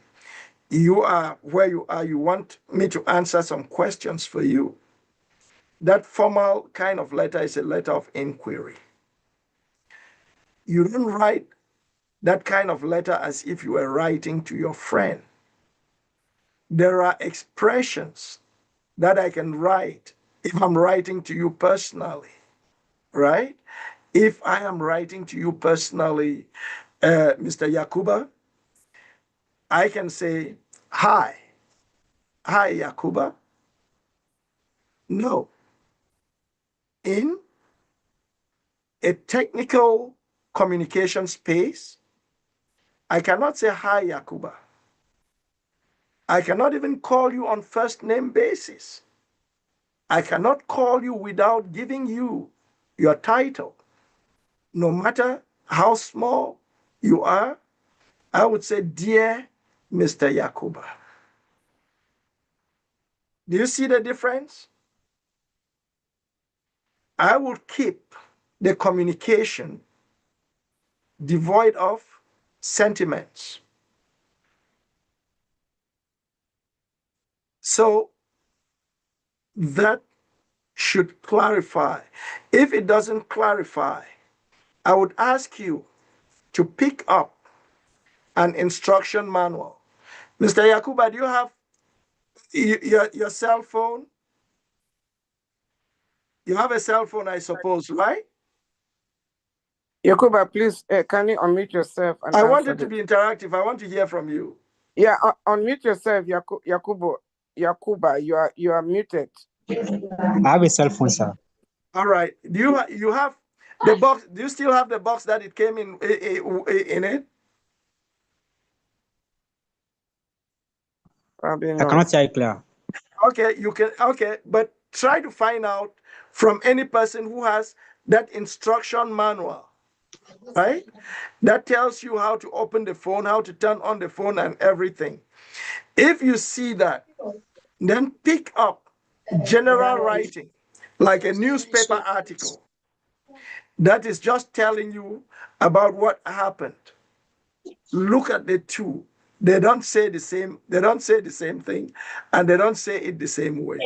You are where you are, you want me to answer some questions for you. That formal kind of letter is a letter of inquiry. You don't write that kind of letter as if you were writing to your friend. There are expressions that I can write if I'm writing to you personally, right? If I am writing to you personally, Mr. Yakuba, I can say, hi, Yakuba. No. In a technical communication space, I cannot say, hi, Yakuba. I cannot even call you on first name basis. I cannot call you without giving you your title. No matter how small you are, I would say, dear Mr. Yakuba. Do you see the difference? I will keep the communication devoid of sentiments. So that should clarify. If it doesn't clarify, I would ask you to pick up an instruction manual. Mr. Yakuba, do you have your cell phone? You have a cell phone, I suppose, right? Yakuba, please, can you unmute yourself and I want answer it to be interactive. I want to hear from you. Yeah, unmute yourself, Yakuba. You are muted. I have a cell phone, sir. All right. Do you have the box? Do you still have the box that it came in it? Probably I not. cannot hear you clear. Okay, you can. Okay, but try to find out from any person who has that instruction manual, right? That tells you how to open the phone, how to turn on the phone, and everything. If you see that, then pick up general writing, like a newspaper article that is just telling you about what happened. Look at the two. They don't say the same, they don't say the same thing, and they don't say it the same way.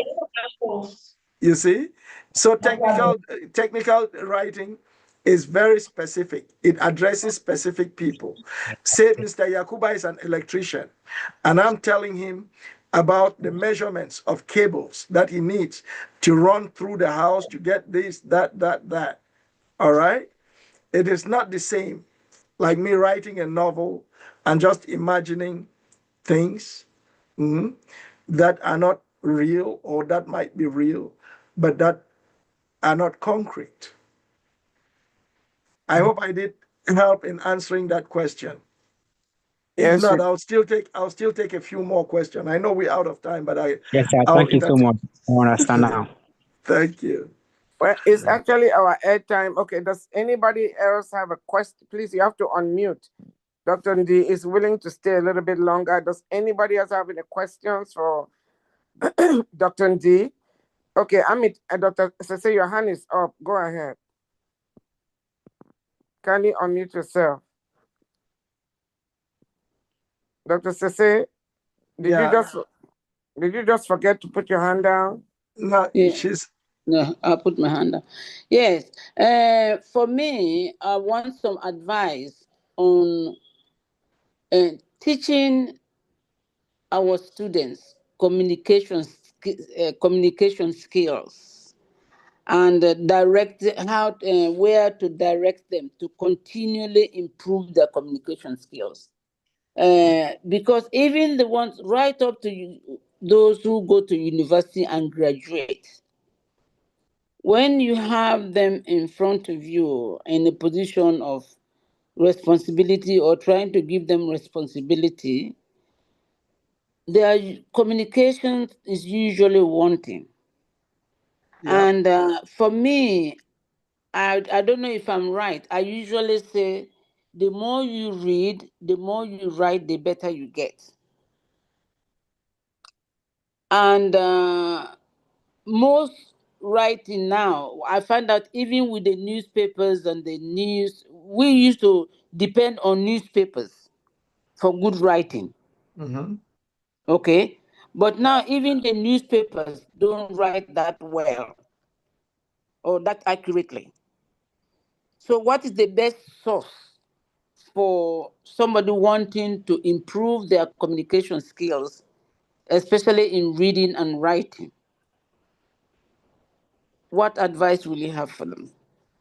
You see? So technical writing is very specific. It addresses specific people. Say Mr. Yakuba is an electrician, and I'm telling him about the measurements of cables that he needs to run through the house to get this, that. All right? It is not the same like me writing a novel and just imagining things that are not real or that might be real, but that are not concrete. I hope I did help in answering that question. If Yes, not, I'll still take a few more questions. I know we're out of time, but Yes, sir. I'll Thank you so entertain. much. I understand now. Thank you. well, it's actually our airtime. Okay, does anybody else have a question? Please, you have to unmute. Dr. Ndi is willing to stay a little bit longer. Does anybody else have any questions for Dr. Ndi? Okay, Amit, Dr. Sese, your hand is up. Go ahead. Can you unmute yourself? Dr. Sese, did you Yeah. just did you just forget to put your hand down? No, Yeah. she's No, I'll put my hand up. Yes. For me, I want some advice on teaching our students communication skills and direct how where to direct them to continually improve their communication skills. Because even the ones right up to those who go to university and graduate, when you have them in front of you in a position of responsibility or trying to give them responsibility, their communication is usually wanting. yeah. And for me, I don't know if I'm right. I usually say the more you read, the more you write, the better you get. And most writing now, I find that even with the newspapers and the news, we used to depend on newspapers for good writing. Mm-hmm. Okay. But now even the newspapers don't write that well or that accurately. So what is the best source for somebody wanting to improve their communication skills, especially in reading and writing? What advice will you have for them?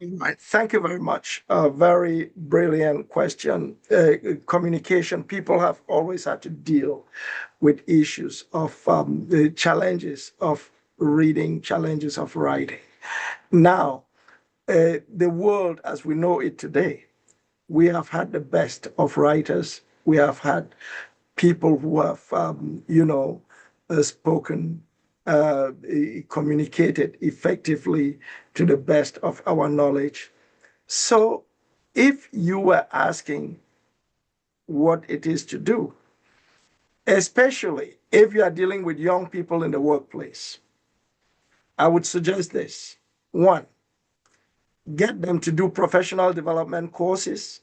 Right. Thank you very much. A very brilliant question. Communication, people have always had to deal with issues of the challenges of reading, challenges of writing. Now, the world as we know it today, we have had the best of writers. We have had people who have, spoken, communicated effectively to the best of our knowledge. So, if you were asking what it is to do, especially if you are dealing with young people in the workplace, I would suggest this. One, get them to do professional development courses.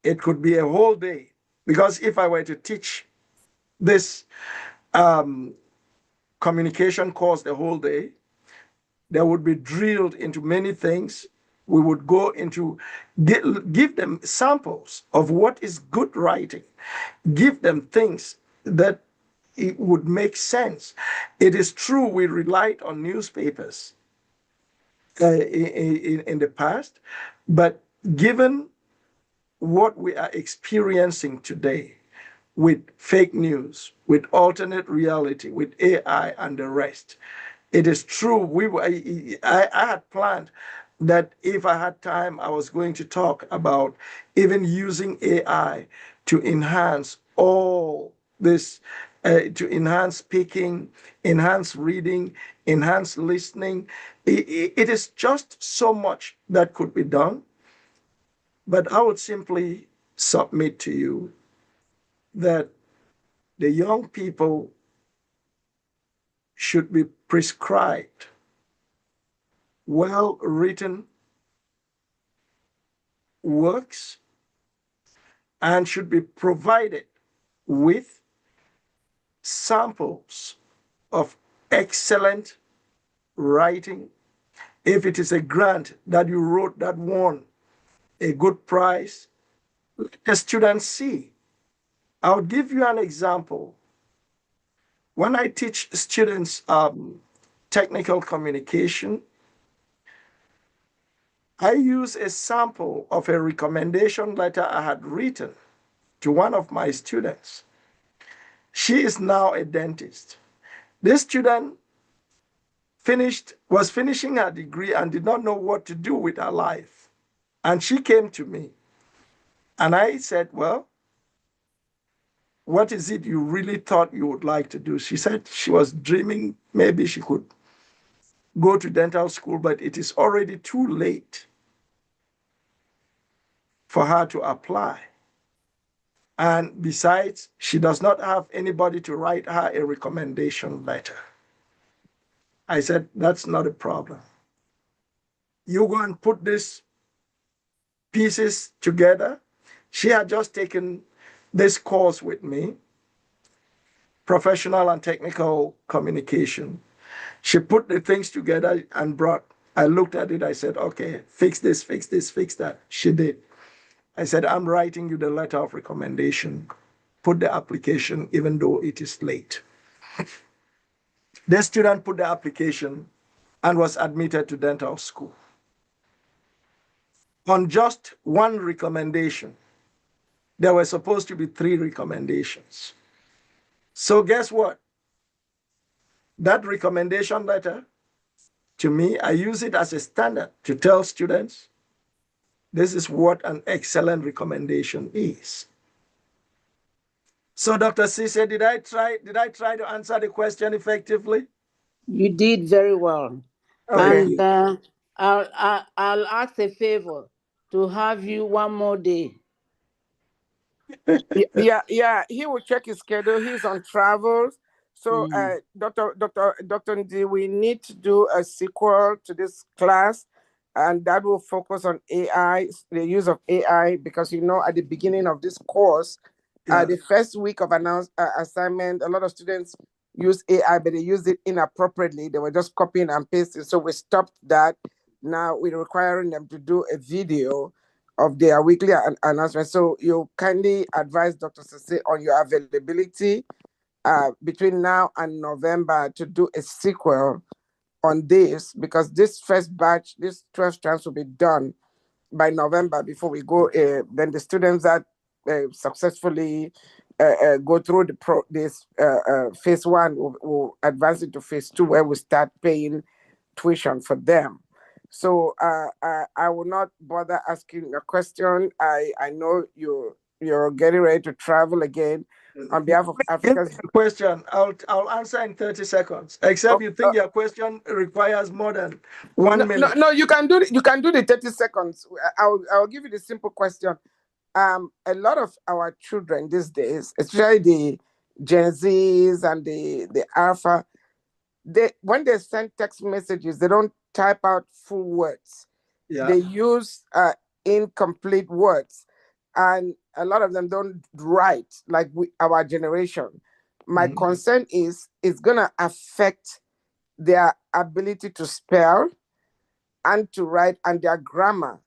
It could be a whole day. Because if I were to teach this um, communication course the whole day, they would be drilled into many things. We would go into, give them samples of what is good writing, give them things that it would make sense. It is true we relied on newspapers in the past, but given what we are experiencing today with fake news, with alternate reality, with AI and the rest, it is true. I had planned that if I had time, I was going to talk about even using AI to enhance all this, to enhance speaking, enhance reading, enhance listening. It is just so much that could be done. But I would simply submit to you that the young people should be prescribed well written works and should be provided with samples of excellent writing. If it is a grant that you wrote that won a good prize, let the students see. I'll give you an example. when I teach students technical communication, I use a sample of a recommendation letter I had written to one of my students. She is now a dentist. This student was finishing her degree and did not know what to do with her life. And she came to me. And I said, well, what is it you really thought you would like to do? She said she was dreaming maybe she could go to dental school, but it is already too late for her to apply. And besides, she does not have anybody to write her a recommendation letter. I said, that's not a problem. You go and put these pieces together. She had just taken this course with me, professional and technical communication. She put the things together and I looked at it, I said, okay, fix this, fix this, fix that. She did. I said, I'm writing you the letter of recommendation. Put the application, even though it is late. The student put the application and was admitted to dental school. On just one recommendation, there were supposed to be 3 recommendations. So guess what? That recommendation letter, to me, I use it as a standard to tell students, this is what an excellent recommendation is. So Dr. Cisse, did I try to answer the question effectively? You did very well. Thank Okay. And you. I'll ask a favor to have you one more day. Yeah. He will check his schedule. He's on travels. So, Mm. Dr. Ndi, we need to do a sequel to this class, and that will focus on AI, the use of AI, because at the beginning of this course, Yeah. the first week of assignment, a lot of students use AI, but they use it inappropriately. They were just copying and pasting. So we stopped that. Now we're requiring them to do a video of their weekly announcement. So you kindly advise Dr. Sase on your availability between now and November to do a sequel on this, because this first batch, this 12 strands will be done by November before we go. Then the students that successfully go through this phase 1 will advance into phase 2, where we start paying tuition for them. So I will not bother asking a question. I know you're getting ready to travel again on behalf of Africa's. Question. I'll answer in 30 seconds. Except Oh, you think your question requires more than 1 minute. no, you can do it. You can do the 30 seconds. I'll give you the simple question. A lot of our children these days, especially the Gen Zs and the Alpha, when they send text messages, they don't type out full words. Yeah. They use incomplete words, and a lot of them don't write like our generation. My concern is it's gonna affect their ability to spell and to write and their grammar.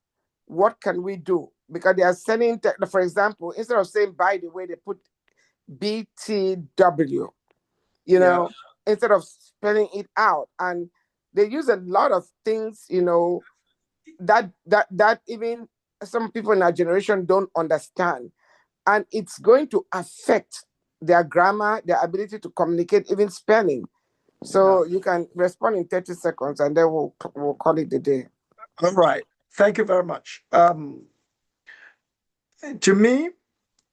What can we do? Because they are sending, for example, instead of saying by the way, they put BTW, Yeah. instead of spelling it out. And they use a lot of things, that even some people in our generation don't understand. And it's going to affect their grammar, their ability to communicate, even spelling. So you can respond in 30 seconds and then we'll call it a day. All right. Thank you very much. To me,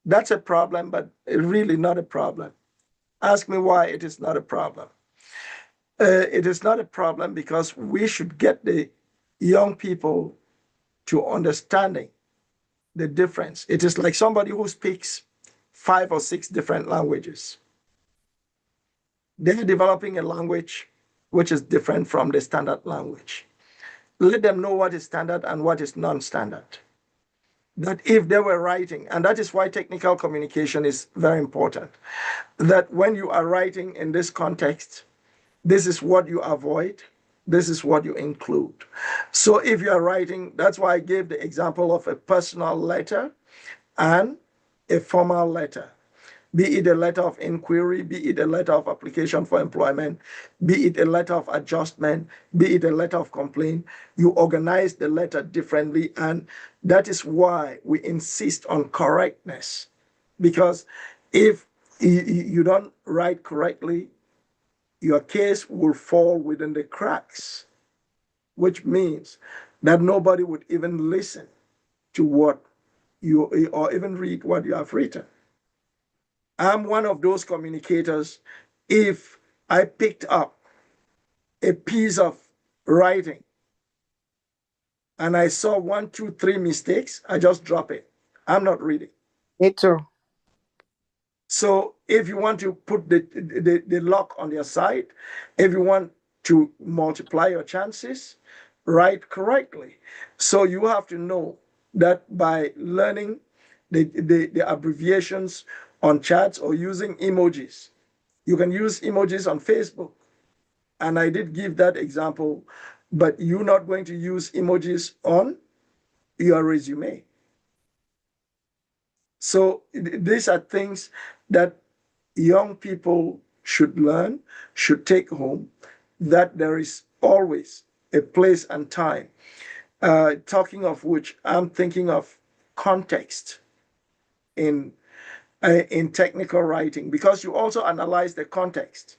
that's a problem, but really not a problem. Ask me why it is not a problem. It is not a problem because we should get the young people to understanding the difference. It is like somebody who speaks 5 or 6 different languages. They're developing a language which is different from the standard language. Let them know what is standard and what is non-standard. That if they were writing, and that is why technical communication is very important, that when you are writing in this context, this is what you avoid, this is what you include. So if you are writing, that's why I gave the example of a personal letter and a formal letter. be it a letter of inquiry, be it a letter of application for employment, be it a letter of adjustment, be it a letter of complaint. You organize the letter differently, and that is why we insist on correctness. Because if you don't write correctly, your case will fall within the cracks, which means that nobody would even listen to what you, or even read what you have written. I'm one of those communicators. If I picked up a piece of writing and I saw 1, 2, 3 mistakes, I just drop it. I'm not reading. Me too. So if you want to put the lock on your side, if you want to multiply your chances, write correctly. So you have to know that by learning the abbreviations on charts or using emojis, you can use emojis on Facebook. And I did give that example, but you're not going to use emojis on your resume. So these are things that young people should learn, should take home, that there is always a place and time. Talking of which, I'm thinking of context in technical writing, because you also analyze the context.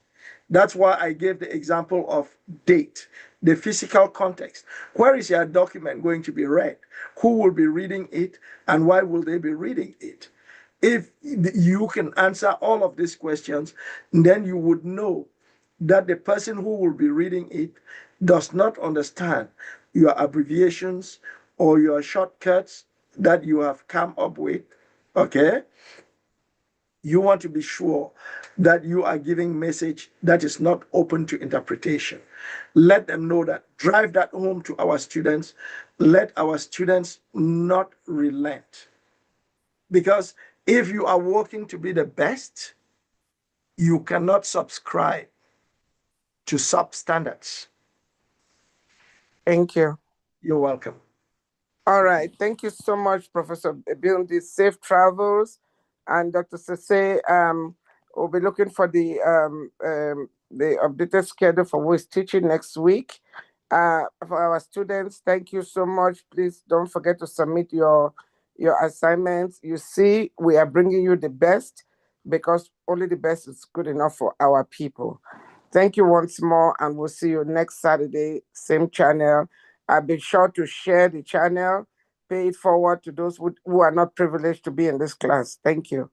That's why I gave the example of date, the physical context. Where is your document going to be read? Who will be reading it, and why will they be reading it? If you can answer all of these questions, then you would know that the person who will be reading it does not understand your abbreviations or your shortcuts that you have come up with. Okay? You want to be sure that you are giving message that is not open to interpretation. Let them know that. Drive that home to our students. Let our students not relent. Because if you are working to be the best, you cannot subscribe to substandards. Thank you. You're welcome. All right. Thank you so much, Professor Bilundi. Safe travels. And Dr. Sese, we'll be looking for the updated schedule for who is teaching next week. For our students, thank you so much. Please don't forget to submit your assignments. You see, we are bringing you the best because only the best is good enough for our people. Thank you once more, and we'll see you next Saturday, same channel. Be sure to share the channel, pay it forward to those who are not privileged to be in this class. Thank you.